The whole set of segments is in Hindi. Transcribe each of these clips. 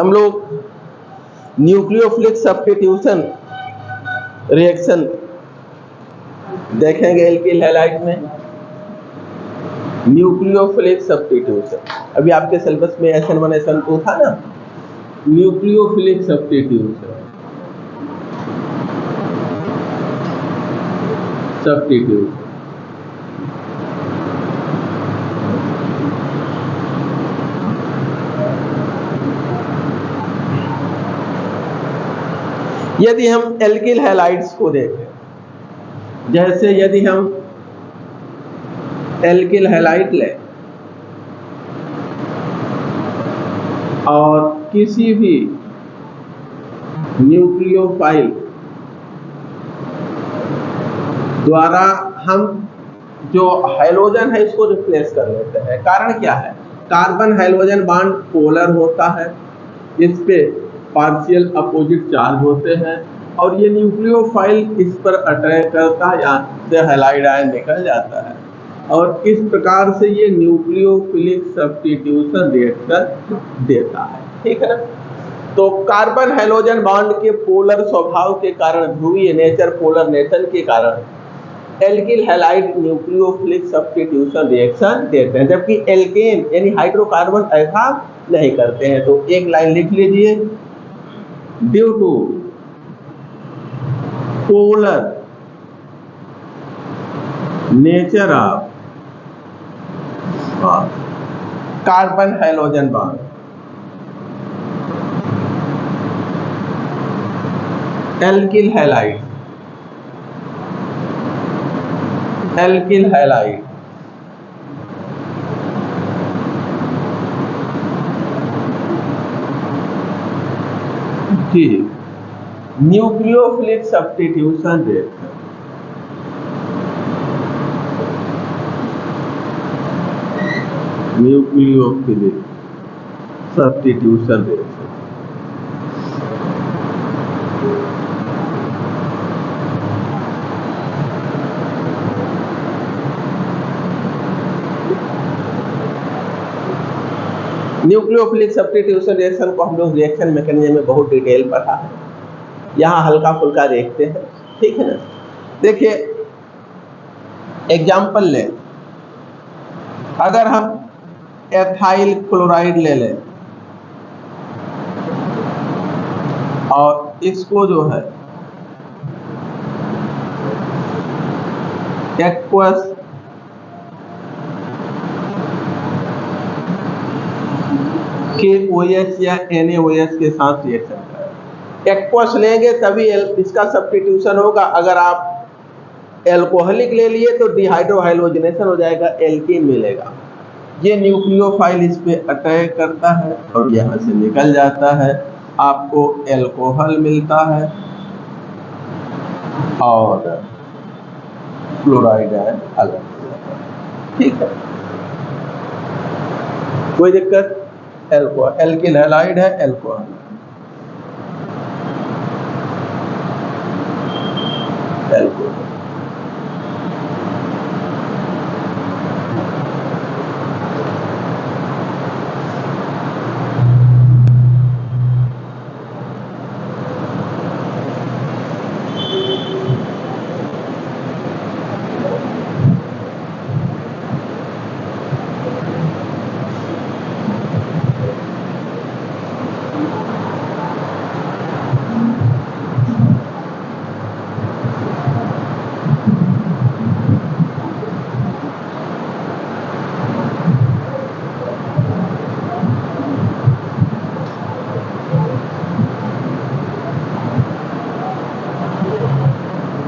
हम लोग न्यूक्लियोफिलिक सब्स्टिट्यूशन रिएक्शन देखेंगे एल्किल हैलाइड में। न्यूक्लियोफिलिक सब्स्टिट्यूशन अभी आपके सिलेबस में SN1 SN2 था ना। न्यूक्लियोफिलिक सब्स्टिट्यूशन यदि हम एल्किल हैलाइड्स को देखें, जैसे यदि हम एल्किल हैलाइड लें और किसी भी न्यूक्लियोफाइल द्वारा हम जो हाइड्रोजन है इसको रिप्लेस कर लेते हैं। कारण क्या है? कार्बन हाइड्रोजन बॉन्ड पोलर होता है, इस पे पार्शियल अपोजिट चार्ज होते हैं और ये न्यूक्लियोफाइल इस पर अटैक करता है, यहाँ से हैलाइड आयन निकल जाता है और इस प्रकार से ये न्यूक्लियोफिलिक सब्स्टिट्यूशन रिएक्शन देता है। ठीक है ना। तो कार्बन हाइड्रोजन बॉन्ड के पोलर स्वभाव के कारण, ध्रुवीय नेचर, पोलर नेचर के कारण alkyl halide nucleophilic substitution reaction देते हैं, जबकि एल्केन यानी हाइड्रोकार्बन ऐसा नहीं करते हैं। तो एक लाइन लिख लीजिए, due to polar nature of carbon hydrogen bond, alkyl halide जी nucleophilic substitution reaction nucleophilic substitution reaction nucleophilic substitution reaction को हम लोग रिएक्शन मैकेनिज्म में बहुत डिटेल पढ़ा है, यहाँ हल्का फुल्का देखते हैं। ठीक है ना। देखिए एग्जाम्पल लें, अगर हम एथाइल क्लोराइड ले लें और इसको जो है एक्वस KOH या NaOH के साथ रिएक्शन करें। एक्वस लेंगे तभी इसका सब्स्टिट्यूशन होगा। अगर आप एल्कोहलिक ले लिए तो डिहाइड्रोहाइलोजिनेशन हो जाएगा, एल्कीन मिलेगा। ये न्यूक्लियोफाइल इस पे अटैक करता है और यहाँ से निकल जाता है, आपको एल्कोहल मिलता है और क्लोराइड है अलग। ठीक है, कोई दिक्कत? एल्किल हैलाइड है, एल्कोहल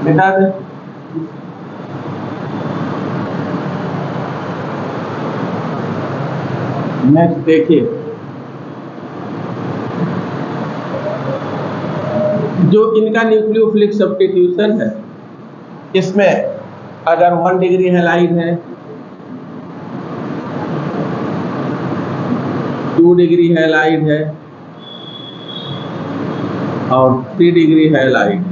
मिटा दे। नेक्स्ट देखिए, जो इनका न्यूक्लियोफिलिक सब्स्टिट्यूशन है, इसमें अगर 1 डिग्री हैलाइड है, 2 डिग्री हैलाइड है और 3 डिग्री हैलाइड है,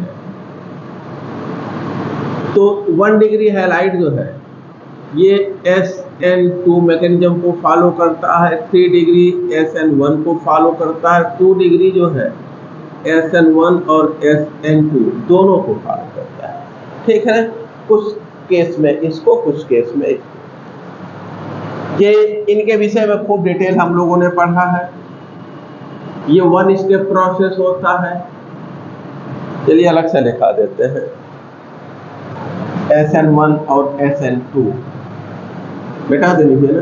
तो 1 डिग्री हैलाइड जो है ये SN2 मैकेनिज्म को फॉलो करता है, 3 डिग्री SN1 को फॉलो करता है, 2 डिग्री जो है SN1 और SN2 दोनों को फॉलो करता है। ठीक है, कुछ केस में इसको, कुछ केस में इसको। ये इनके विषय में खूब डिटेल हम लोगों ने पढ़ा है। ये 1 स्टेप प्रोसेस होता है। चलिए अलग से लिखा देते हैं, SN1 और SN2 बेटा दे लीजिए ना।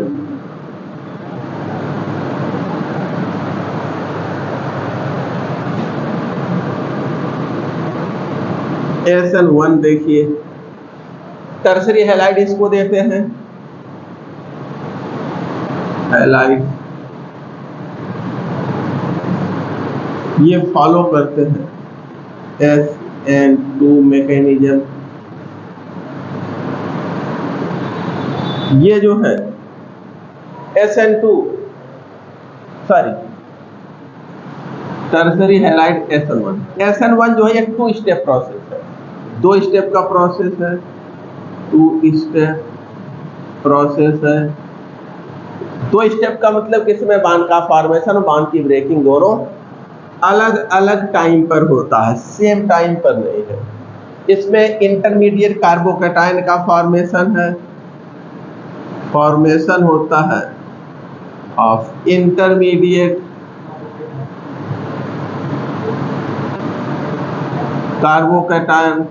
SN1 देखिए, टर्सरी हैलाइड इसको देते हैं, हैलाइड ये फॉलो करते हैं SN2 मैकेनिज्म। ये जो है SN2 sorry tertiary halide SN1 जो है एक 2 स्टेप प्रोसेस है, 2 स्टेप का प्रोसेस है, 2 स्टेप प्रोसेस है। 2 स्टेप का मतलब किसमें बांड का फॉर्मेशन और बांड की ब्रेकिंग दोनों अलग अलग टाइम पर होता है, सेम टाइम पर नहीं है। इसमें इंटरमीडिएट कार्बोकैटायन का फॉर्मेशन है, फॉर्मेशन होता है ऑफ इंटरमीडिएट कार्बोकैटायन,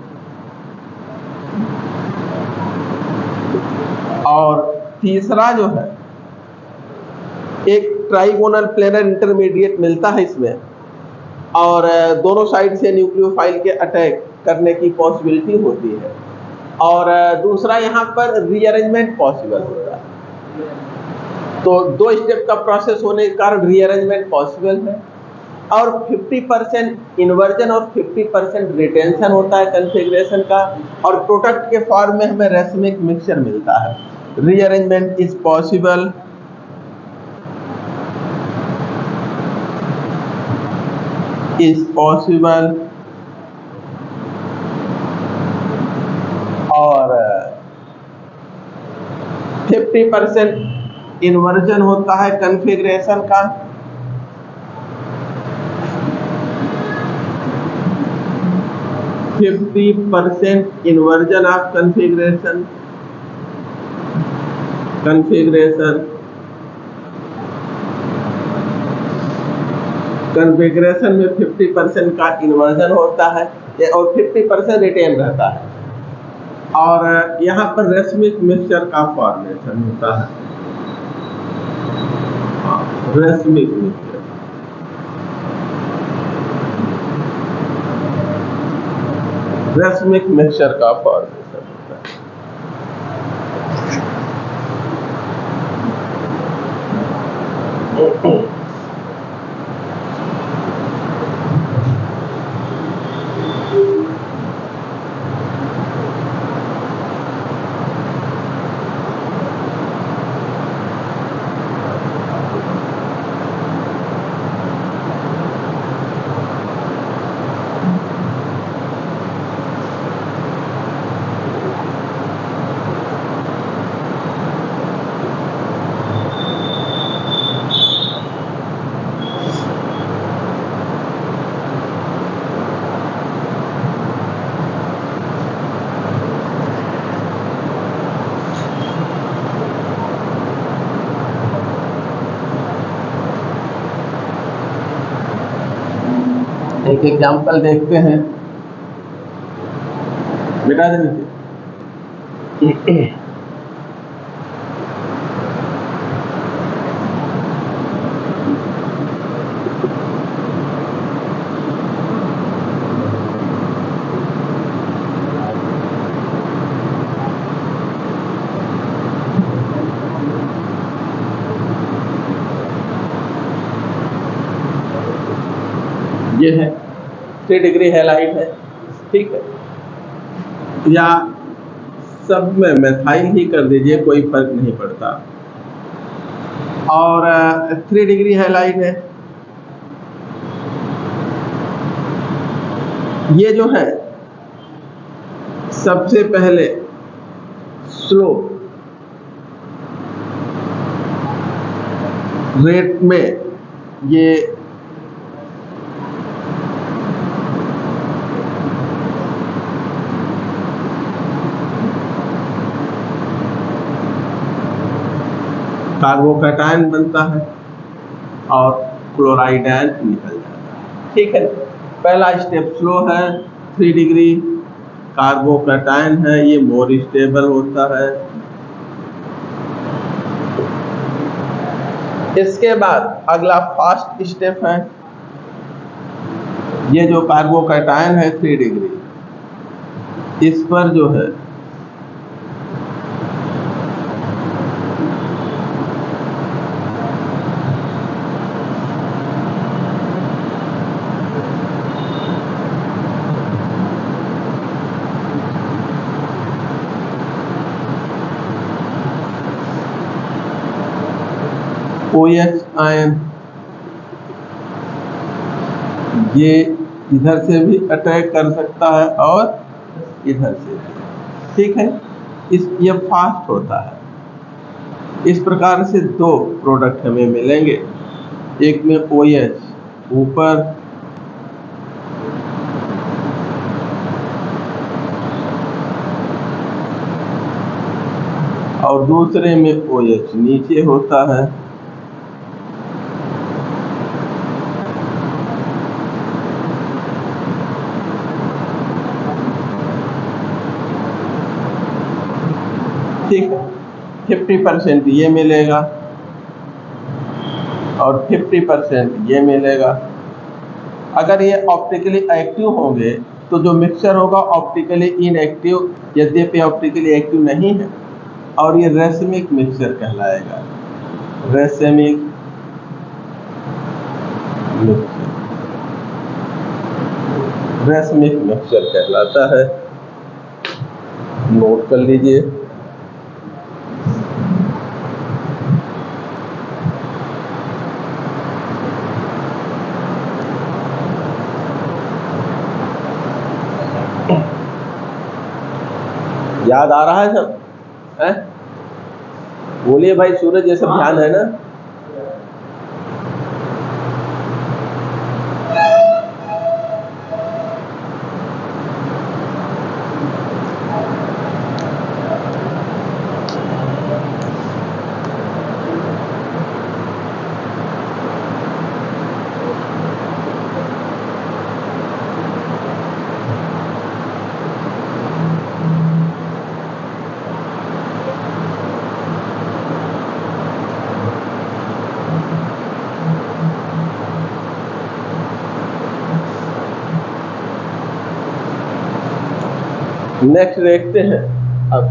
और तीसरा जो है एक ट्राइगोनल प्लेनर इंटरमीडिएट मिलता है इसमें, और दोनों साइड से न्यूक्लियोफाइल के अटैक करने की पॉसिबिलिटी होती है, और दूसरा यहाँ पर रीअरेंजमेंट पॉसिबल होता है। तो 2 स्टेप का प्रोसेस होने के कारण रीअरेंजमेंट पॉसिबल है, और 50% इन्वर्जन और 50% रिटेंशन होता है कॉन्फ़िगरेशन का, और प्रोडक्ट के फॉर्म में हमें रेसमिक मिक्सचर मिलता है। रीअरेंजमेंट इज पॉसिबल, और 50% इन्वर्जन होता है कॉन्फ़िगरेशन का, इन्वर्जन ऑफ कॉन्फ़िगरेशन में 50% का इन्वर्जन होता है और 50% रिटेन रहता है, और यहाँ पर रेसमिक मिक्सचर का फॉर्मेशन होता है, रेसमिक मिक्सचर। रेसमिक मिक्सचर का फॉर्मेशन होता है। एक एग्जाम्पल देखते हैं, बेटा दीजिए। ये है 3 डिग्री हैलाइड है, ठीक है, या सब में मेथाइल ही कर दीजिए, कोई फर्क नहीं पड़ता, और 3 डिग्री हैलाइड है। ये जो है सबसे पहले स्लो रेट में ये कार्बोकैटायन बनता है और क्लोराइड आयन निकल जाता है। ठीक है, पहला स्टेप स्लो है, 3 डिग्री कार्बोकैटायन है, ये मोर स्टेबल होता है। इसके बाद अगला फास्ट स्टेप है, ये जो कार्बोकैटायन है 3 डिग्री, इस पर जो है OH आयन, ये इधर से भी अटैक कर सकता है और इधर से भी। ठीक है, ये फास्ट होता है। इस प्रकार से 2 प्रोडक्ट हमें मिलेंगे, एक में OH ऊपर और दूसरे में OH नीचे होता है। ठीक है, 50% ये मिलेगा और 50% ये मिलेगा। अगर ये ऑप्टिकली एक्टिव होंगे तो जो मिक्सचर होगा ऑप्टिकली इनएक्टिव, यद्यपि ऑप्टिकली एक्टिव नहीं है, और ये रेसमिक मिक्सचर कहलाएगा। रेसमिक मिक्सचर, रेसमिक मिक्सचर कहलाता है। नोट कर लीजिए। याद आ रहा है सब? है? बोलिए भाई, सूरज, ये सब ध्यान है ना? नेक्स्ट देखते हैं अब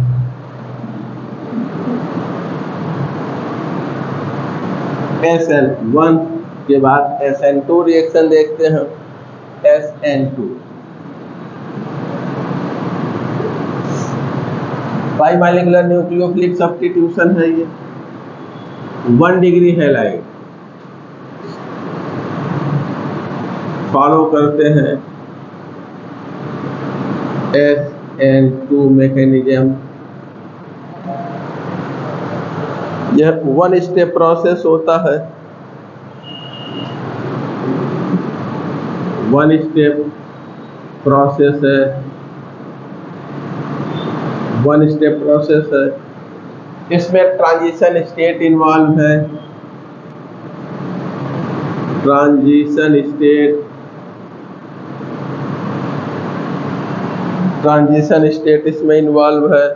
SN1 के बाद SN2 रिएक्शन देखते हैं। SN2 बाइमॉलिक्यूलर न्यूक्लियोफिलिक सब्स्टिट्यूशन है। ये 1 डिग्री हैलाइड फॉलो करते हैं SN2 मैकेनिज्म। यह 1 स्टेप प्रोसेस होता है। 1 स्टेप प्रोसेस है, 1 स्टेप प्रोसेस है। इसमें ट्रांजिशन स्टेट इन्वॉल्व है। ट्रांजिशन स्टेट इसमें इन्वॉल्व है।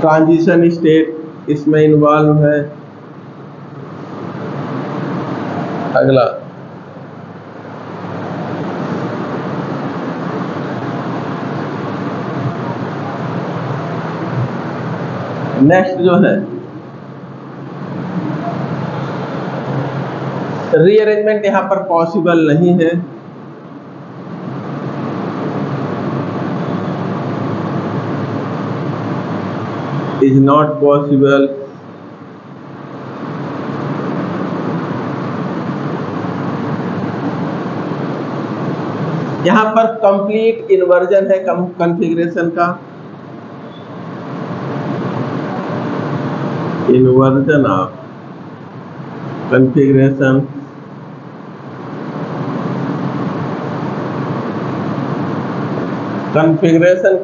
ट्रांजिशन स्टेट इसमें इन्वॉल्व है। अगला नेक्स्ट जो है रीअरेंजमेंट यहाँ पर पॉसिबल नहीं है। Is not possible. यहाँ पर कंप्लीट इन्वर्जन है कॉन्फ़िगरेशन का, इन्वर्जन ऑफ कॉन्फ़िगरेशन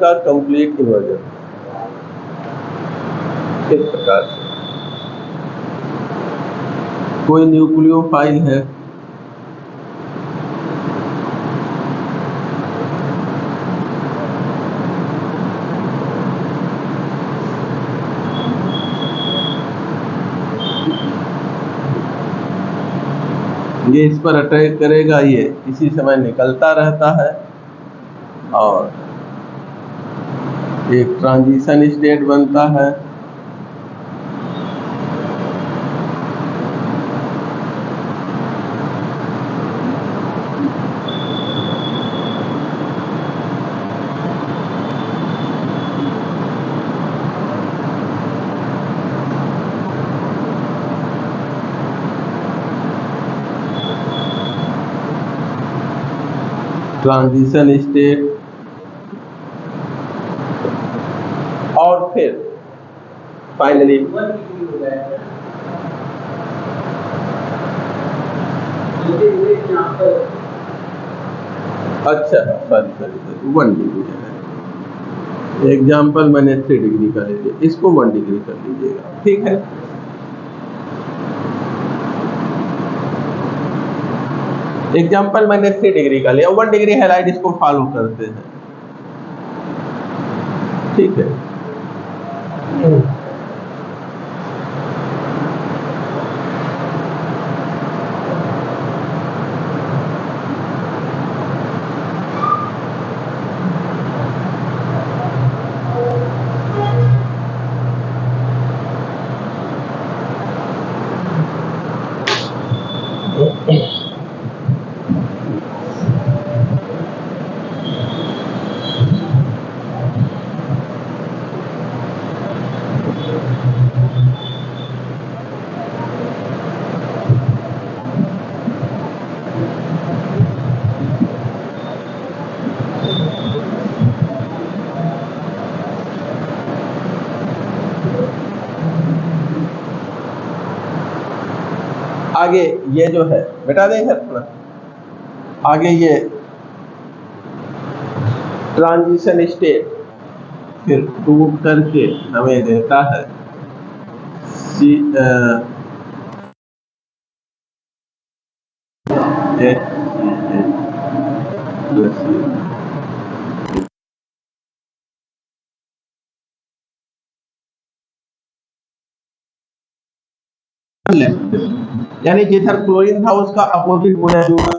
का कंप्लीट इन्वर्जन इस प्रकार से। कोई न्यूक्लियोफाइल है, ये इस पर अटैक करेगा, ये इसी समय निकलता रहता है और एक ट्रांजिशन स्टेट बनता है। ट्रांजिशन स्टेट और फिर फाइनली अच्छा सॉरी 1 डिग्री है। एग्जाम्पल मैंने 3 डिग्री का ले लिया, इसको 1 डिग्री कर लीजिएगा, ठीक है। एग्जाम्पल मैंने 3 डिग्री का लिया, 1 डिग्री हैलाइड इसको फॉलो करते हैं, ठीक है। आगे ये जो है बेटा देंगे थोड़ा आगे, ये ट्रांजिशन स्टेट फिर टूट करके हमें देता है सी यानी जिधर क्लोरीन था उसका अपोजिट मौजूद है।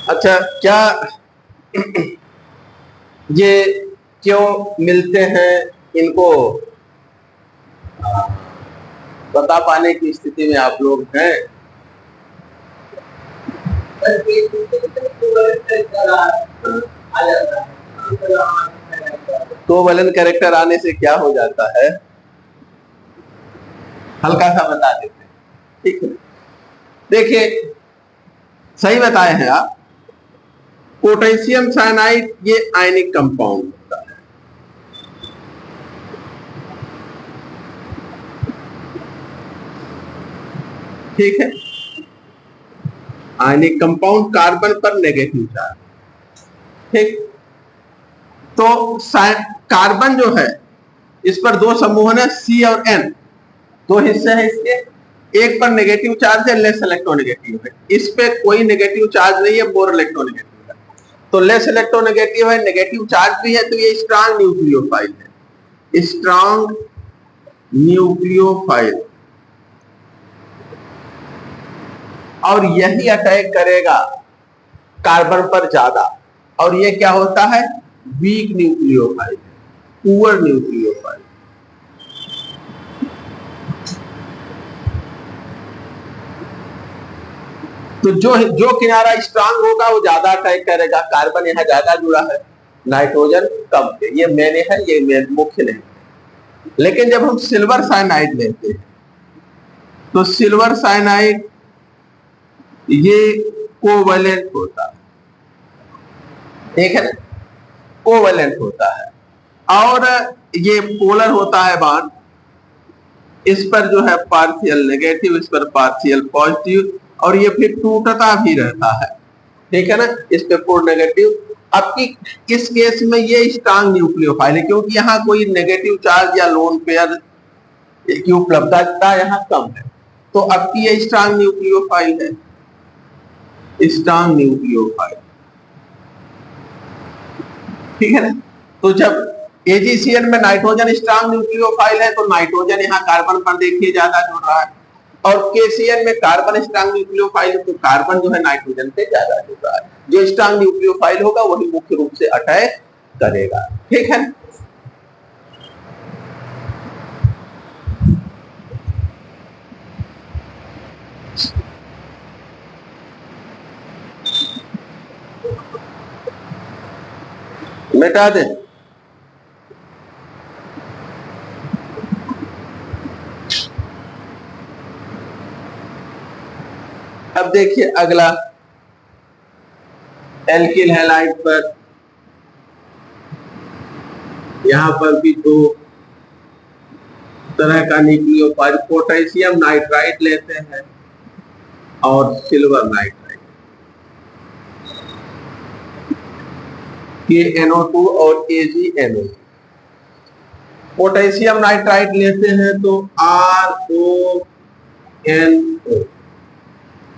अच्छा, क्या ये क्यों मिलते हैं, इनको बता पाने की स्थिति में आप लोग हैं? कोवैलेंट कैरेक्टर आने से क्या हो जाता है, हल्का सा बता देते हैं, ठीक है। देखिए, सही बताए हैं आप। पोटेशियम साइनाइड ये आयनिक कंपाउंड होता है, ठीक है। आयनिक कंपाउंड, कार्बन पर नेगेटिव चार्ज, ठीक। तो कार्बन जो है, इस पर दो समूह है, सी और एन, दो हिस्से हैं इसके। एक पर नेगेटिव चार्ज है, लेस इलेक्ट्रोनेगेटिव है। इस पे कोई नेगेटिव चार्ज नहीं है, मोर इलेक्ट्रोनेगेटिव है। तो लेस इलेक्ट्रोनेगेटिव है, नेगेटिव चार्ज भी है, तो ये स्ट्रॉन्ग न्यूक्लियोफाइल है, स्ट्रॉन्ग न्यूक्लियोफाइल। और यही अटैक करेगा कार्बन पर ज्यादा, और ये क्या होता है, वीक न्यूक्लियोफाइल, पुअर न्यूक्लियोफाइल। तो जो किनारा स्ट्रांग होगा वो ज्यादा अटैक करेगा। कार्बन यहाँ ज्यादा जुड़ा है, नाइट्रोजन कम है, ये मैंने है, ये मुख्य नहीं। लेकिन जब हम सिल्वर साइनाइड लेते हैं, तो सिल्वर साइनाइड ये कोवैलेंट होता है, ठीक है ना, कोवैलेंट होता है। और ये पोलर होता है बॉन्ड, इस पर जो है पार्शियल नेगेटिव, इस पर पार्शियल पॉजिटिव, और ये फिर टूटता भी रहता है, ठीक है ना, इस पे पूर्ण नेगेटिव। अब इस केस में ये स्ट्रांग न्यूक्लियोफाइल है, क्योंकि यहाँ कोई नेगेटिव चार्ज या लोन पेयर की उपलब्धता यहाँ कम है, तो अब की ये स्ट्रांग न्यूक्लियोफाइल है, स्ट्रांग न्यूक्लियोफाइल, ठीक है ना। तो जब एजीसीएल में नाइट्रोजन स्ट्रांग न्यूक्लियोफाइल है, तो नाइट्रोजन यहाँ कार्बन पर देखिए ज्यादा जुड़ रहा है, और केसीएल में कार्बन स्ट्रांग न्यूक्लियोफाइल है, तो कार्बन जो है नाइट्रोजन से ज्यादा जुड़ रहा है। जो स्ट्रांग न्यूक्लियोफाइल होगा वही मुख्य रूप से अटैक करेगा, ठीक है। मिटा दे। अब देखिए अगला, एल्किल हैलाइड पर, यहां पर भी दो तरह का न्यूक्लियोफाइल, पोटेशियम नाइट्राइड लेते हैं और सिल्वर नाइट्राइड, KNO2 और AgNO। पोटेशियम नाइट्राइड लेते हैं तो RONO,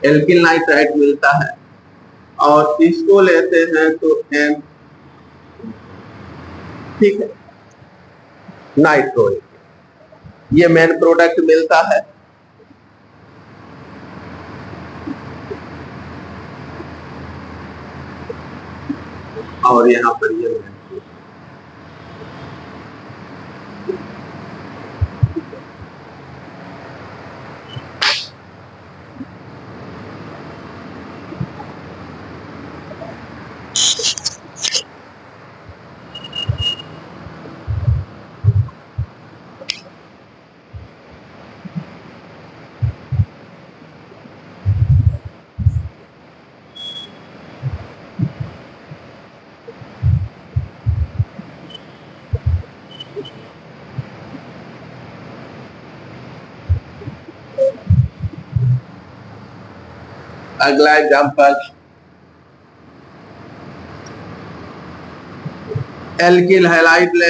एल्किल नाइट्राइड मिलता है, और इसको लेते हैं तो N, ठीक है, नाइट्रोइड, ये मेन प्रोडक्ट मिलता है। और यहां पर ये अगला एग्जांपल, एल्किल हैलाइड ले,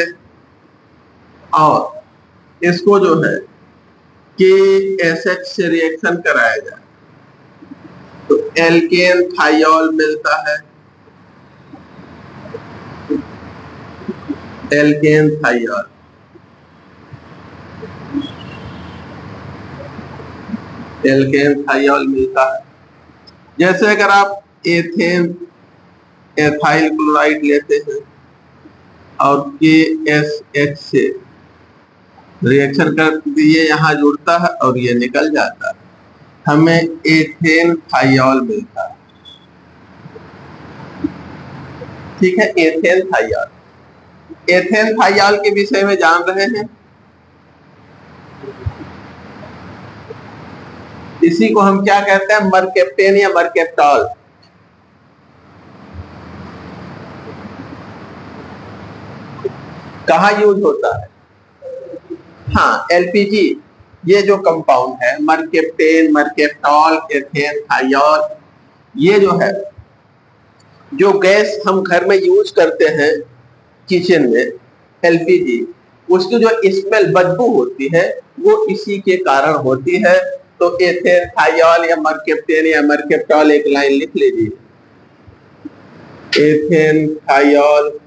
और इसको जो है KSH से रिएक्शन कराया जाए, तो एल्केन थाइयोल मिलता है, एल्केन थाइयोल। एल्केन थाइऑल मिलता है। जैसे अगर आप एथेन एथाइल क्लोराइड लेते हैं और KSH से रिएक्शन कर दिए, यहाँ जुड़ता है और ये निकल जाता है, हमें एथेन थाइऑल मिलता है। ठीक है, एथेन थाइऑल। एथेन थाइऑल के विषय में जान रहे हैं। इसी को हम क्या कहते हैं, मरकेप्टेन या मरकेप्टॉल। कहाँ यूज होता है? हाँ, LPG। ये जो कंपाउंड है मरकेप्टेन, मरकेप्टॉल, एथेन थाइऑल, ये जो है, जो गैस हम घर में यूज करते हैं किचन में, LPG, उसकी जो स्मेल बदबू होती है वो इसी के कारण होती है। तो एथेन थाइऑल या मरकेप्टेन या मरकेप्टॉल एक लाइन लिख लीजिए। Ethane thiol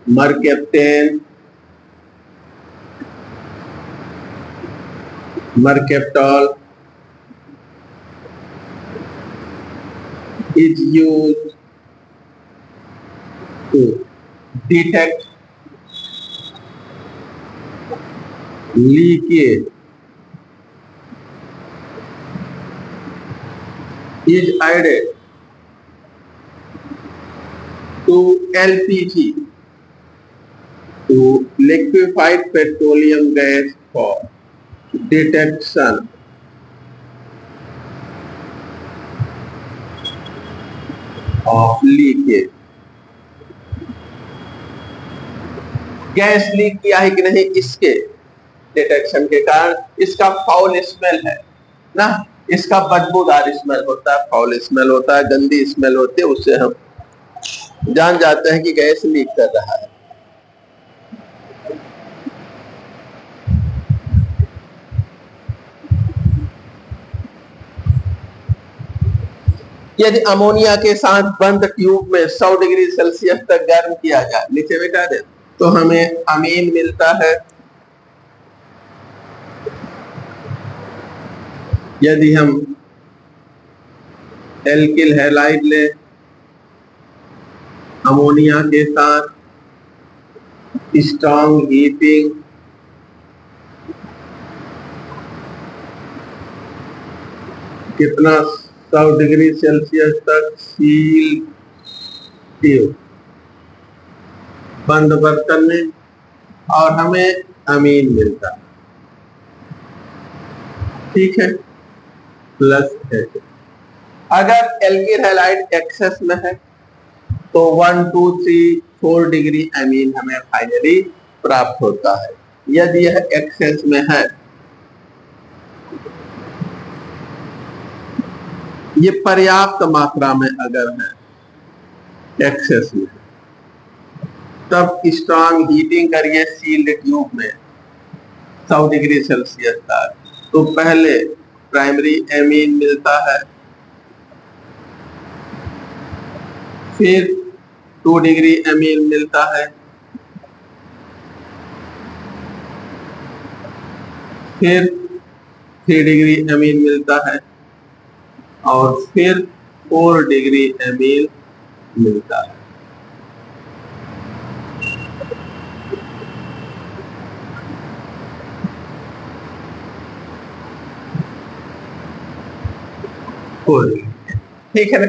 mercaptan mercaptol is used to detect leakage, is added to LPG, to liquefied petroleum gas for detection of leakage। Gas leak किया है कि नहीं, इसके डिटेक्शन के कारण। इसका फाउल स्मेल है ना, इसका बदबूदार स्मेल होता है, फाउल स्मेल होता है, गंदी स्मेल होती है, उससे हम जान जाते हैं कि गैस लीक कर रहा है। यदि अमोनिया के साथ बंद ट्यूब में 100 डिग्री सेल्सियस तक गर्म किया जाए, नीचे बिठा दे, तो हमें अमीन मिलता है। यदि हम एल्किल हैलाइड ले अमोनिया के साथ स्ट्रॉन्ग हीटिंग, कितना, 100 डिग्री सेल्सियस तक सील ट्यूब बंद बर्तन में, और हमें अमीन मिलता है। ठीक है, प्लस H। अगर एल्किल हैलाइड एक्सेस में है तो 1, 2, 3, 4 डिग्री अमीन हमें फाइनली प्राप्त होता है। यदि यह एक्सेस में है, ये पर्याप्त मात्रा में अगर है एक्सेस में, तब स्ट्रॉन्ग हीटिंग करिए सील्ड ट्यूब में 100 डिग्री सेल्सियस तक, तो पहले प्राइमरी एमीन मिलता है, फिर 2 डिग्री एमीन मिलता है, फिर 3 डिग्री एमीन मिलता है, और फिर 4 डिग्री एमीन मिलता है। ठीक है ना?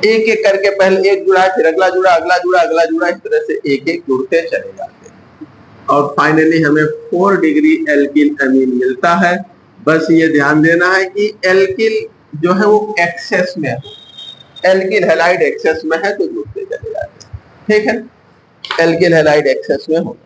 एक एक करके पहले एक जुड़ा, फिर अगला जुड़ा, अगला जुड़ा, अगला जुड़ा, इस तरह से एक एक जुड़ते चले जाते हैं, और फाइनली हमें 4 डिग्री एल्किल अमीन मिलता है। बस ये ध्यान देना है कि एल्किल जो है वो एक्सेस में है, एल्किल हैलाइड एक्सेस में है तो जुड़ते चले जाते हैं। ठीक है, एल्किल हैलाइड एक्सेस में होगा।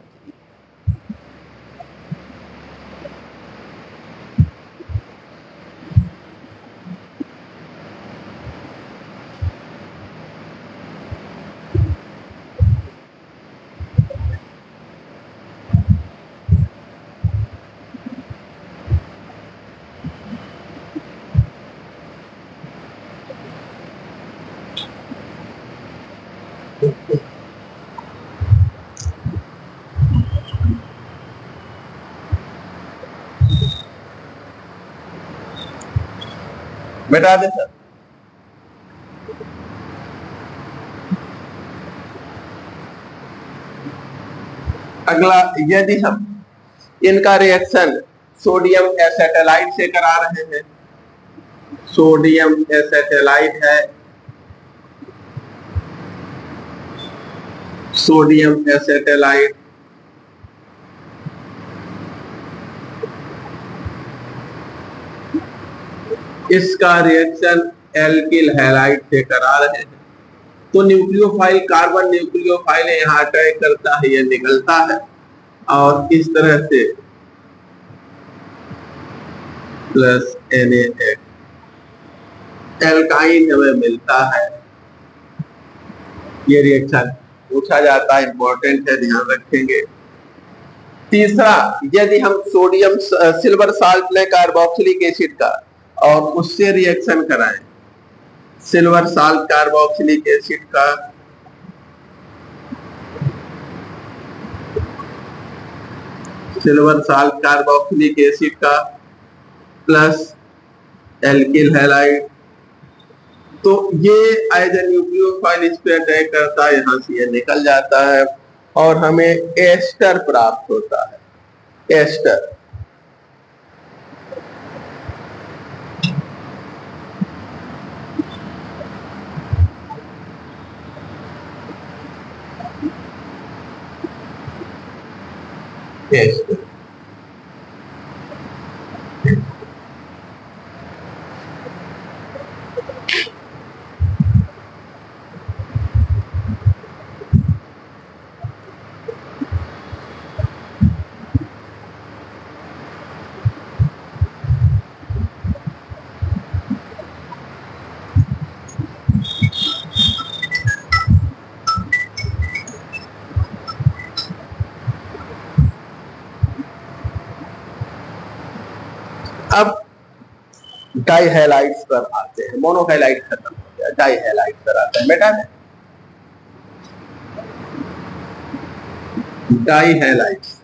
बेटा दे सर। अगला, यदि हम इनका रिएक्शन सोडियम एसेटाइलाइट से करा रहे हैं, सोडियम एसेटाइलाइट है, सोडियम एसेटाइलाइट इसका रिएक्शन एल्किल हैलाइड से करा रहे हैं, तो न्यूक्लियोफाइल, कार्बन न्यूक्लियोफाइल यहाँ अटैक करता है, यह निकलता है और इस तरह से प्लस NaH एल्काइन हमें मिलता है। ये रिएक्शन पूछा जाता है, इंपॉर्टेंट है, ध्यान रखेंगे। तीसरा, यदि हम सोडियम सिल्वर साल्ट लें कार्बोक्सिलिक एसिड का और उससे रिएक्शन कराएं, सिल्वर साल्ट कार्बोक्सिलिक एसिड का सिल्वर साल्ट कार्बोक्सिलिक एसिड का प्लस एल्किल हैलाइड, तो ये एज ए न्यूक्लियोफाइल इस पे अटैक करता है, यहां से ये निकल जाता है और हमें एस्टर प्राप्त होता है। एस्टर एस्टर अब डाई हैलाइड्स पर आते हैं, मोनोहैलाइड खत्म हो गया, डाई हैलाइड पर आते हैं बेटा। डाई हैलाइड्स,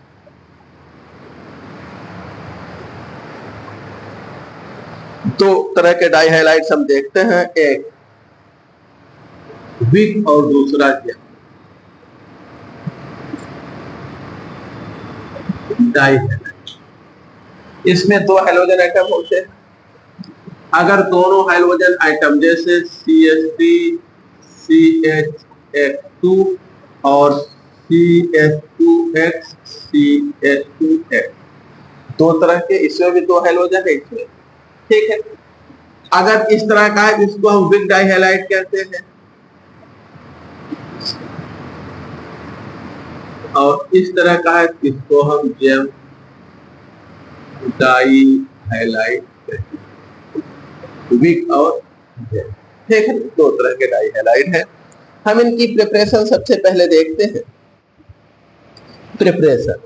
दो तरह के डाई हैलाइड्स हम देखते हैं, एक विक और दूसरा डाई हैलाइड। इसमें दो हैलोजन एटम होते हैं, अगर दोनों हाइड्रोजन आइटम जैसे CH3 CH2 और CH2X CH2X, दो तरह के, इसमें भी दो हाइड्रोजन है इसमें, ठीक है। अगर इस तरह का है इसको हम विक डाई हैलाइड कहते हैं, और इस तरह का है इसको हम जेम डाई हैलाइड कहते हैं, विक और जेम, ठीक है। दो तरह के डाई हैलाइड है। हम इनकी प्रिपरेशन सबसे पहले देखते हैं। प्रिपरेशन,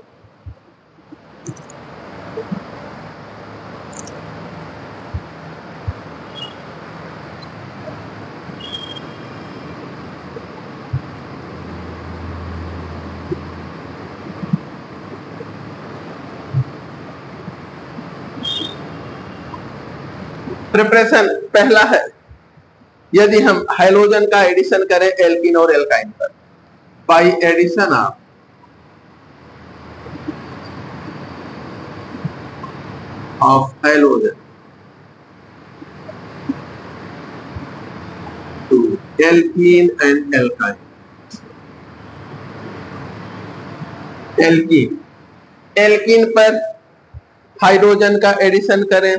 प्रिपरेशन पहला है, यदि हम हाइड्रोजन का एडिशन करें एल्किन और एल्काइन पर, by addition of hydrogen to alkene and alkyne, alkene alkene पर हाइड्रोजन का एडिशन करें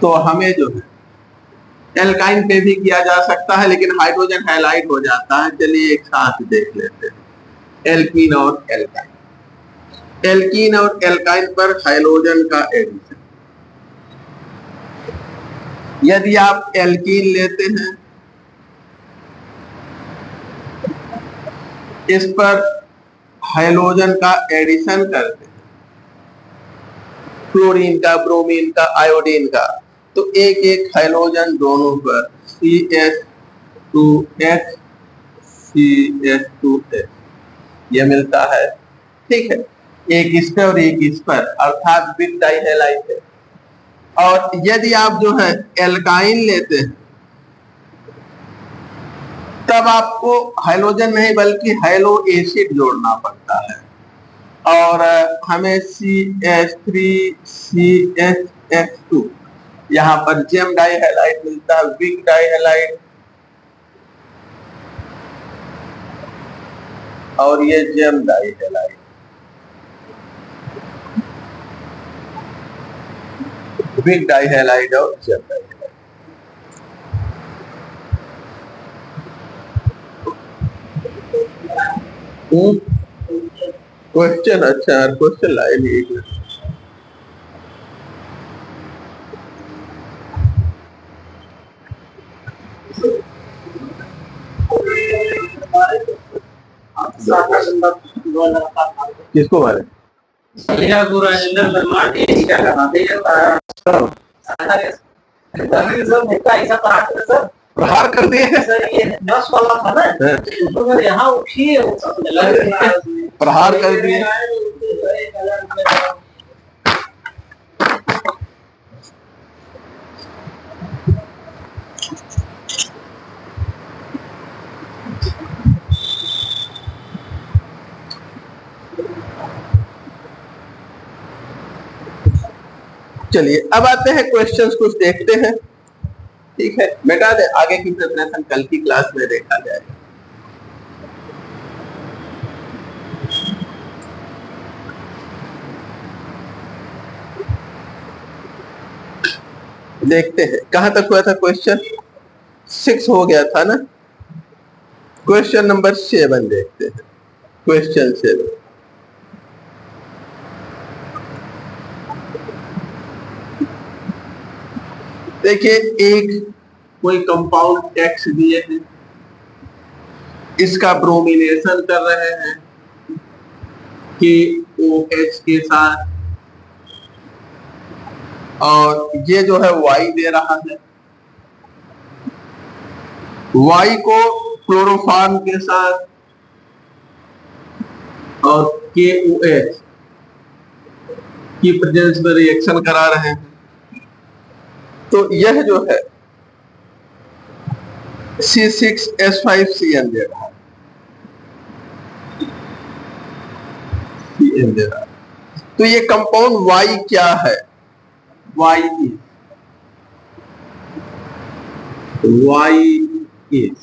तो हमें जो है एल्काइन पे भी किया जा सकता है, लेकिन हाइड्रोजन हैलाइड हो जाता है। चलिए एक साथ देख लेते हैं एल्कीन और एल्काइन। एल्कीन और एल्काइन पर हाइड्रोजन का एडिशन, यदि आप एल्कीन लेते हैं, इस पर हाइड्रोजन का एडिशन करते हैं, क्लोरीन का, ब्रोमीन का, आयोडीन का, तो एक एक हाइड्रोजन दोनों पर CH2H CH2H यह मिलता है, ठीक है। एक इस पर और एक इस पर, अर्थात विक डाई हैलाइड है। और यदि आप जो है एल्काइन लेते हैं तब आपको हाइड्रोजन नहीं बल्कि हैलो एसिड जोड़ना पड़ता है, और हमें CH3CHX2 यहाँ पर जेम डाइहैलाइड मिलता है, वीक डाइहैलाइड, और ये जेम डाइहैलाइड। वीक डाइहैलाइड और जेम डाइहैलाइड। क्वेश्चन, अच्छा क्वेश्चन लाए नहीं। किसको मारे? प्रहार कर दिए सर, ये नस वाला था ना, तो यहाँ उठिए प्रहार कर दिए। चलिए अब आते हैं क्वेश्चंस, कुछ देखते हैं। ठीक है, बेटा दे आगे की प्रिपरेशन कल की क्लास में देखा जाएगा। देखते हैं कहां तक हुआ था। क्वेश्चन 6 हो गया था ना, क्वेश्चन नंबर 7 देखते हैं। क्वेश्चन 7, देखिए एक कोई कंपाउंड एक्स दिए हैं, इसका ब्रोमिनेशन कर रहे हैं KOH के साथ, और ये जो है Y दे रहा है, Y को क्लोरोफॉर्म के साथ और KOH की प्रेजेंस में रिएक्शन करा रहे हैं। तो यह जो है C6H5Cn दे रहा है, Cn दे रहा है। तो ये कंपाउंड Y क्या है? Y is,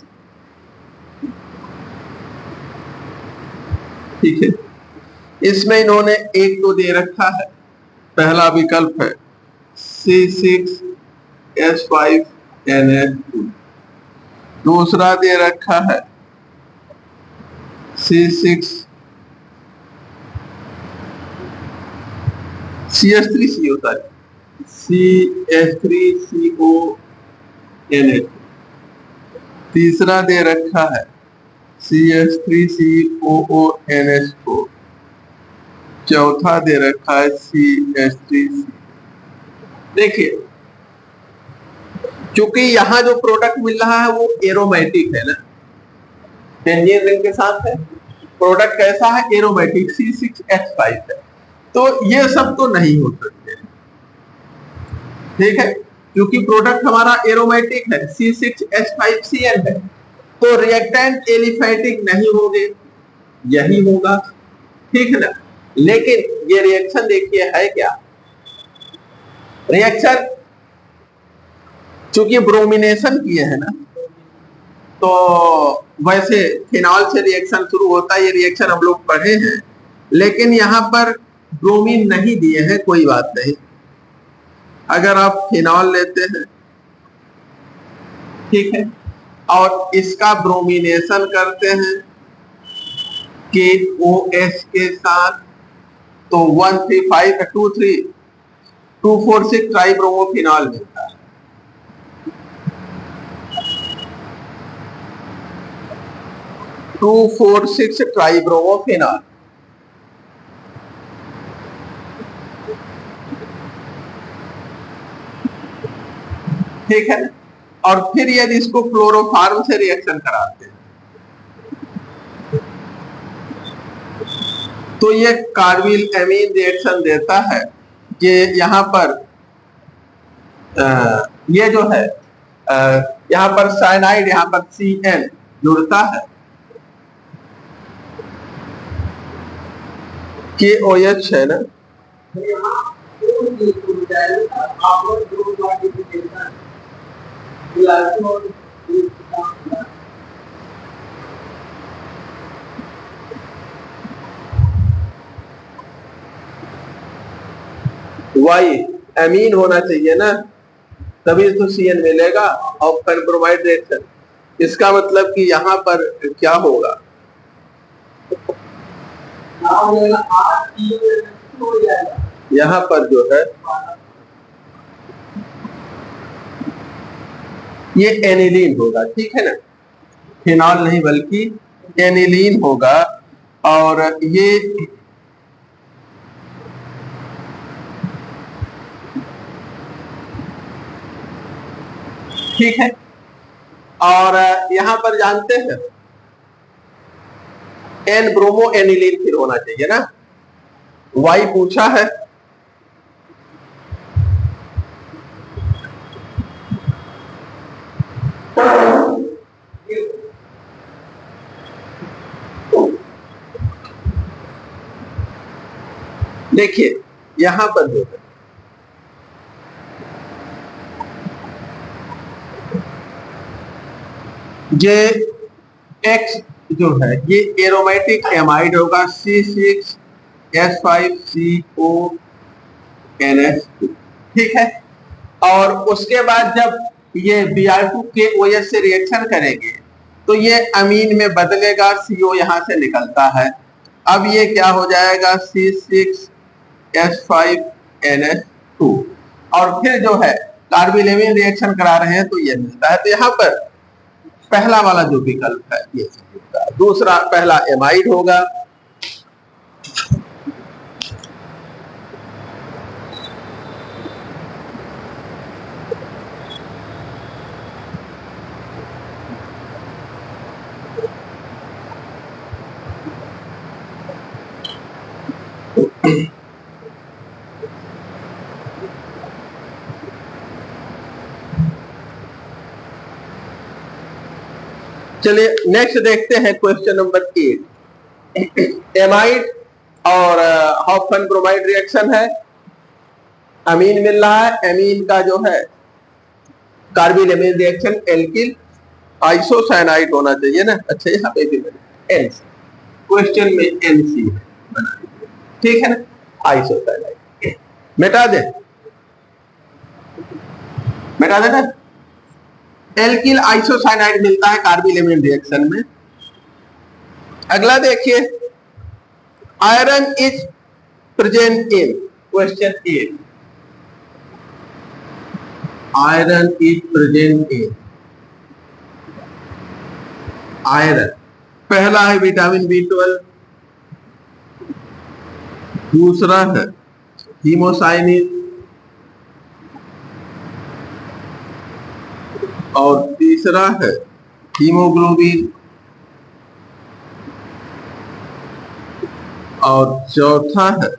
ठीक है। इसमें इन्होंने एक तो दे रखा है, पहला विकल्प है C6H5NH2, दूसरा दे रखा है CH3CO होता है CH3CONH, तीसरा दे रखा है CH3COONH4, चौथा दे रखा है CH3C। देखिए क्योंकि यहां जो प्रोडक्ट मिल रहा है वो एरोमेटिक है ना, बेंजीन रिंग के साथ है, प्रोडक्ट कैसा है? एरोमेटिक, C6H5 है। तो ये सब तो नहीं हो सकते, ठीक है, क्योंकि प्रोडक्ट हमारा एरोमेटिक है, C6H5Cn है, तो रिएक्टेंट एलिफेटिक नहीं होंगे, यही होगा, ठीक है ना। लेकिन ये रिएक्शन देखिए है क्या, रिएक्शन चूंकि ब्रोमिनेशन किए हैं ना, तो वैसे फिनॉल से रिएक्शन शुरू होता है, ये रिएक्शन हम लोग पढ़े हैं, लेकिन यहां पर ब्रोमीन नहीं दिए हैं, कोई बात नहीं। अगर आप फिनॉल लेते हैं, ठीक है, और इसका ब्रोमिनेशन करते हैं KOH के साथ, तो 246 ट्राइब्रोमोफिनॉल मिलता है। टू 4 6 ट्राइब्रोमोफिनॉल, ठीक है। और फिर यदि इसको क्लोरोफॉर्म से रिएक्शन कराते हैं तो ये कार्बिल एमीन रिएक्शन देता है। ये यहां पर ये जो है यहाँ पर साइनाइड, यहाँ पर CN जुड़ता है, KOH है ना, वाई एमीन होना चाहिए ना, तभी तो CN मिलेगा। और ब्रोमाइड रिएक्शन, इसका मतलब कि यहाँ पर क्या होगा, यहाँ पर जो है ये एनिलीन होगा, ठीक है ना, फिनॉल नहीं बल्कि एनिलीन होगा। और ये ठीक है। और यहां पर जानते हैं एन ब्रोमो एनिलीन फिर होना चाहिए ना, वाई पूछा है। देखिए यहां पर जो है ये एक्स जो है ये एरोमेटिक एमाइड होगा, C6H5CONH2, ठीक है। और उसके बाद जब ये Br2 के OH से रिएक्शन करेंगे तो ये अमीन में बदलेगा, CO यहां से निकलता है। अब ये क्या हो जाएगा, C6H5NH2, और फिर जो है कार्बिलेमिन रिएक्शन करा रहे हैं तो ये मिलता है। तो यहाँ पर पहला वाला जो विकल्प है ये सही होगा, दूसरा पहला एमाइड होगा। चलिए नेक्स्ट देखते हैं क्वेश्चन नंबर 8। एमाइड और हॉफमैन ब्रोमाइड रिएक्शन है, अमीन मिल रहा है, अमीन का जो है कार्बिलेमिन रिएक्शन एल्किल आइसोसाइनाइड होना चाहिए ना। अच्छा यहाँ पे भी NC, क्वेश्चन में NC है, ठीक है ना, आइसोसाइनाइड मिटा दे, मिटा देना। एल्किल आइसोसाइनाइड मिलता है कार्बिलेमिन रिएक्शन में। अगला देखिए, iron is present in, question 8, iron is present in, iron पहला है विटामिन B12, दूसरा है हीमोसाइनिन, और तीसरा है हीमोग्लोबिन, और चौथा है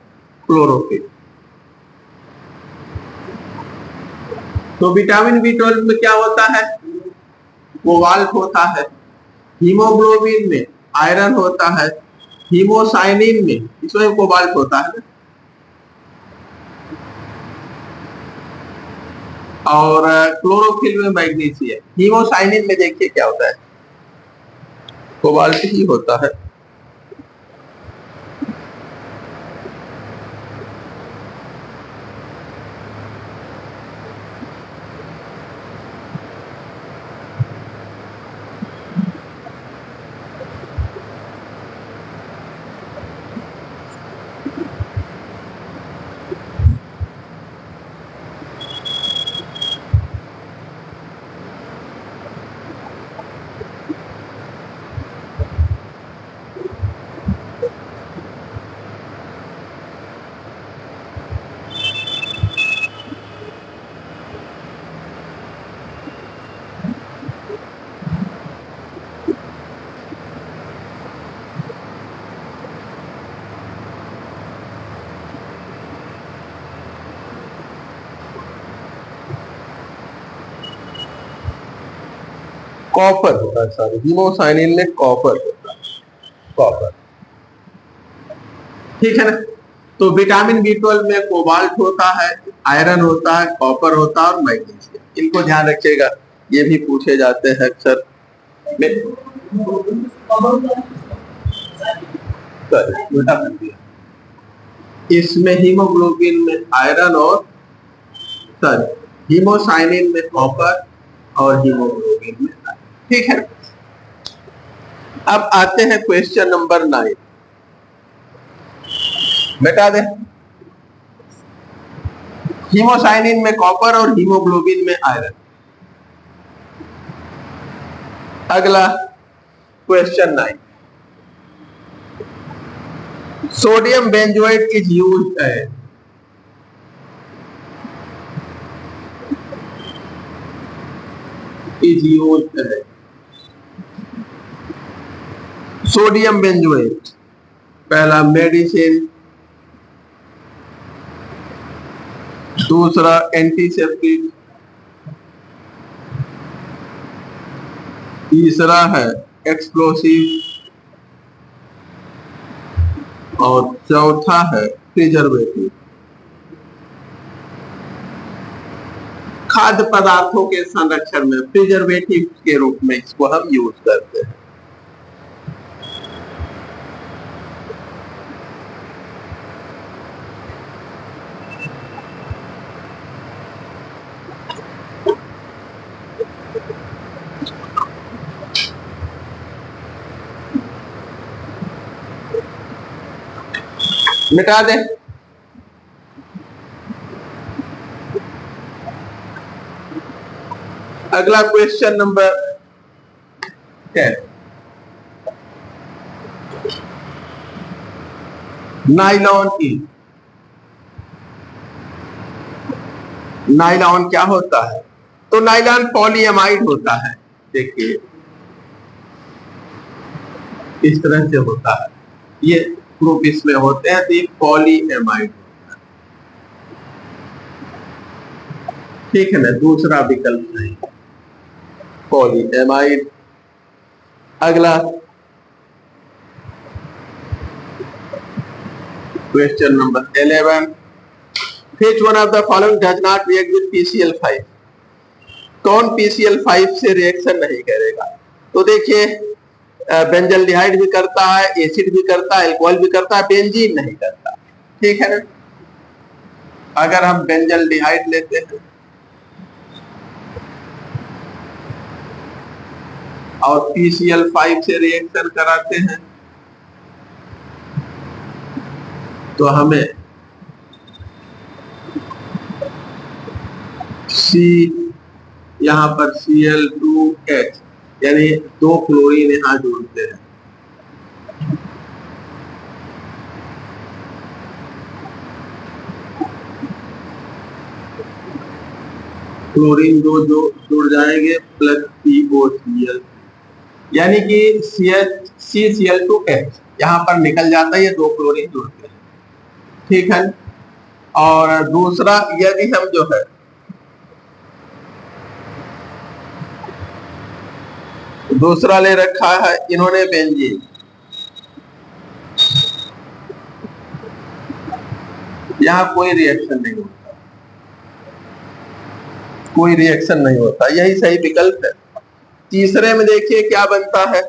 क्लोरोफिल। तो विटामिन B12 में क्या होता है, कोबाल्ट होता है, हीमोग्लोबिन में आयरन होता है, हीमोसाइनिन में इसमें कोबाल्ट होता है, और क्लोरोफिल में मैग्नीशियम। हीमोसाइनिन में देखिए क्या होता है, कोबाल्ट ही होता है। कॉपर होता है, सॉरी, हीमोसाइनिन में कॉपर होता है, कॉपर। ठीक है ना। तो विटामिन B12 में कोबाल्ट होता है, आयरन होता है, कॉपर होता है और मैग्नीशियम। इनको ध्यान रखिएगा, ये भी पूछे जाते हैं अक्सर। इसमें हीमोग्लोबिन में आयरन और सॉरी हीमोसाइनिन में कॉपर और हीमोग्लोबिन में आयरन। ठीक है। अब आते हैं क्वेश्चन नंबर 9। बेटा दे, हीमोसाइनिन में कॉपर और हीमोग्लोबिन में आयरन। अगला question 9, sodium benzoate is used as, sodium benzoate, पहला मेडिसिन, दूसरा एंटीसेप्टिक, तीसरा है एक्सप्लोसिव और चौथा है प्रिजर्वेटिव। खाद्य पदार्थों के संरक्षण में प्रिजर्वेटिव के रूप में इसको हम यूज करते हैं। मिटा दे। अगला question number 10, nylon is, nylon क्या होता है? तो नाइलॉन पॉलीएमाइड होता है। देखिए इस तरह से होता है, ये ग्रुप इसमें होते हैं, तो ये पॉलीएमाइड होता है। ठीक है ना, दूसरा विकल्प नहीं, पॉलीएमाइड। अगला question number 11, which one of the following does not react with PCl5? कौन PCl5 से रिएक्शन नहीं करेगा? तो देखिए बेंजल्डिहाइड भी करता है, एसिड भी करता है, अल्कोहल भी करता है, बेंजीन नहीं करता। ठीक है ना। अगर हम बेंजल्डिहाइड लेते हैं और PCl5 से रिएक्शन कराते हैं तो हमें C, यहां पर Cl2H, यानी 2 क्लोरीन यहां जोड़ते हैं। क्लोरीन 2 जो जुड़ जाएंगे प्लस COCl, यानी कि CCl2H यहां पर निकल जाता है, ये 2 क्लोरीन जुड़ते हैं। ठीक है। और दूसरा, यदि हम जो है दूसरा ले रखा है इन्होंने बेंजीन, यहां कोई रिएक्शन नहीं होता, कोई रिएक्शन नहीं होता, यही सही विकल्प है। तीसरे में देखिए क्या बनता है,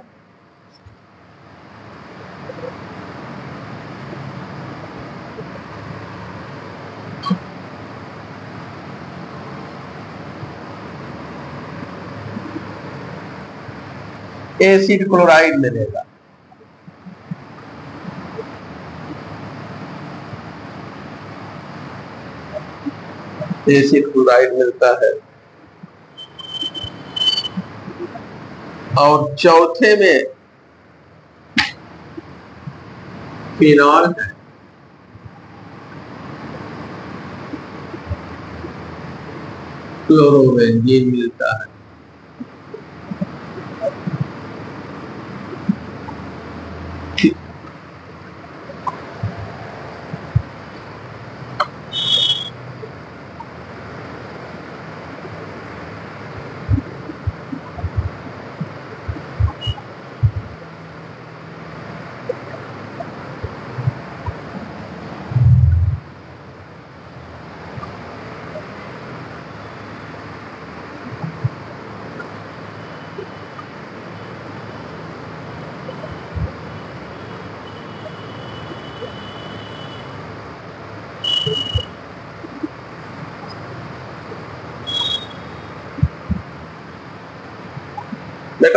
एसिड क्लोराइड मिलेगा। एसिड क्लोराइड मिलता है। और चौथे में फिनॉल है, क्लोरोबेंजीन मिलता है।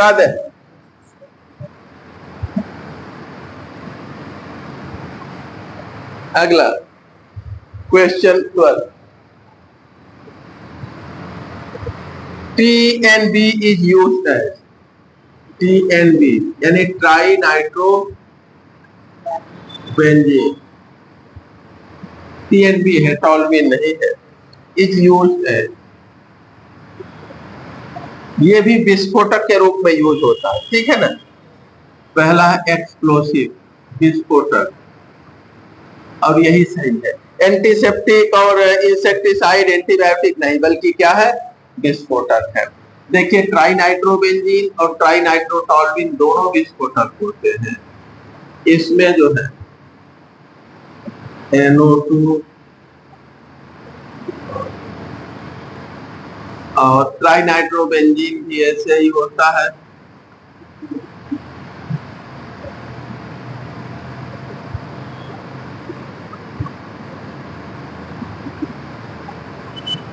मिटा दे। अगला question 12, TNB is used as, TNB यानी ट्राई नाइट्रो बेंजीन, TNB है, टॉल्यूइन नहीं है, इज यूज्ड एज, ये भी विस्फोटक के रूप में यूज होता है, ठीक है ना। पहला है एक्सप्लोसिव, विस्फोटक, और यही सही है। एंटीसेप्टिक और इंसेक्टिसाइड, एंटीबायोटिक नहीं, बल्कि क्या है, विस्फोटक है। देखिए ट्राइनाइट्रोबेंजीन और ट्राइनाइट्रोटॉल्यूइन दोनों विस्फोटक होते हैं। इसमें जो है NO2 और ट्राइनाइट्रोबेंजीन भी ऐसे ही होता है।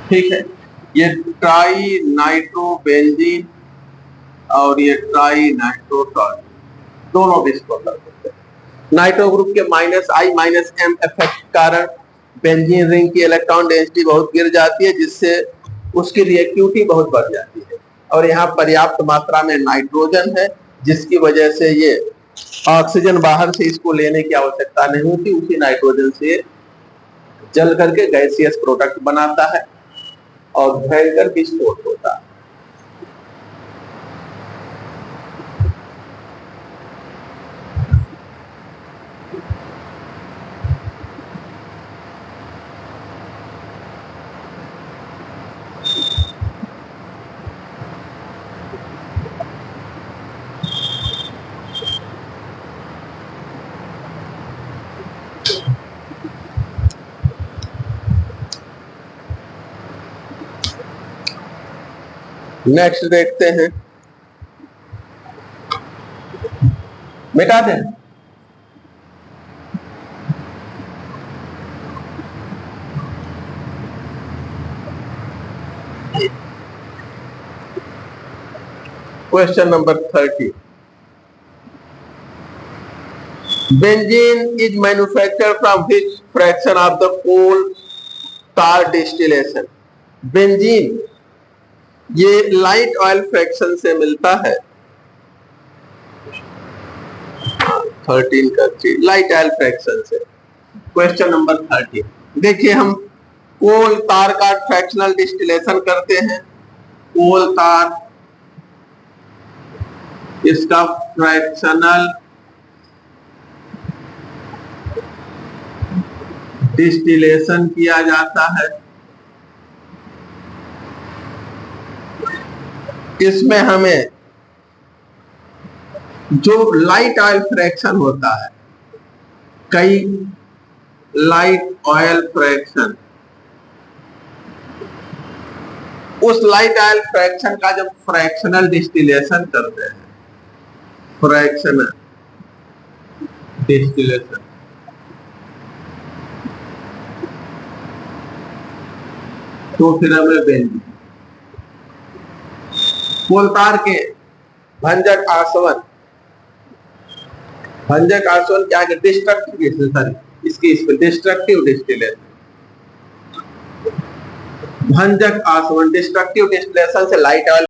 ठीक है, ये ट्राई नाइट्रोबेंजीन और ये ट्राई नाइट्रोटॉल्यूइन दोनों विस्फोटक होते हैं। नाइट्रो ग्रुप के -I-M इफेक्ट कारण बेंजीन रिंग की इलेक्ट्रॉन डेंसिटी बहुत गिर जाती है, जिससे उसकी रिएक्टिविटी बहुत बढ़ जाती है, और यहाँ पर्याप्त मात्रा में नाइट्रोजन है, जिसकी वजह से ये ऑक्सीजन बाहर से इसको लेने की आवश्यकता नहीं होती, उसी नाइट्रोजन से जल करके गैसियस प्रोडक्ट बनाता है और भयंकर विस्फोट होता है। नेक्स्ट देखते हैं, मिटा दें। Question number 30, benzene is manufactured from which fraction of the coal tar distillation. Benzene ये लाइट ऑयल फ्रैक्शन से मिलता है। 13 का लाइट ऑयल फ्रैक्शन से। क्वेश्चन नंबर 30, देखिए हम कोल तार का फ्रैक्शनल डिस्टिलेशन करते हैं। कोल तार, इसका फ्रैक्शनल डिस्टिलेशन किया जाता है। इसमें हमें जो लाइट ऑयल फ्रैक्शन होता है, कई लाइट ऑयल फ्रैक्शन, उस लाइट ऑयल फ्रैक्शन का जब फ्रैक्शनल डिस्टिलेशन करते हैं, फ्रैक्शनल डिस्टिलेशन, तो फिर हमें बेंजीन, कोल तार के भंजक आसवन, भंजक आसवन क्या है, डिस्ट्रक्टिव, सॉरी इसकी डिस्ट्रक्टिव डिस्टिलेशन, भंजक आसवन डिस्ट्रक्टिव डिस्टिलेशन से लाइट ऑयल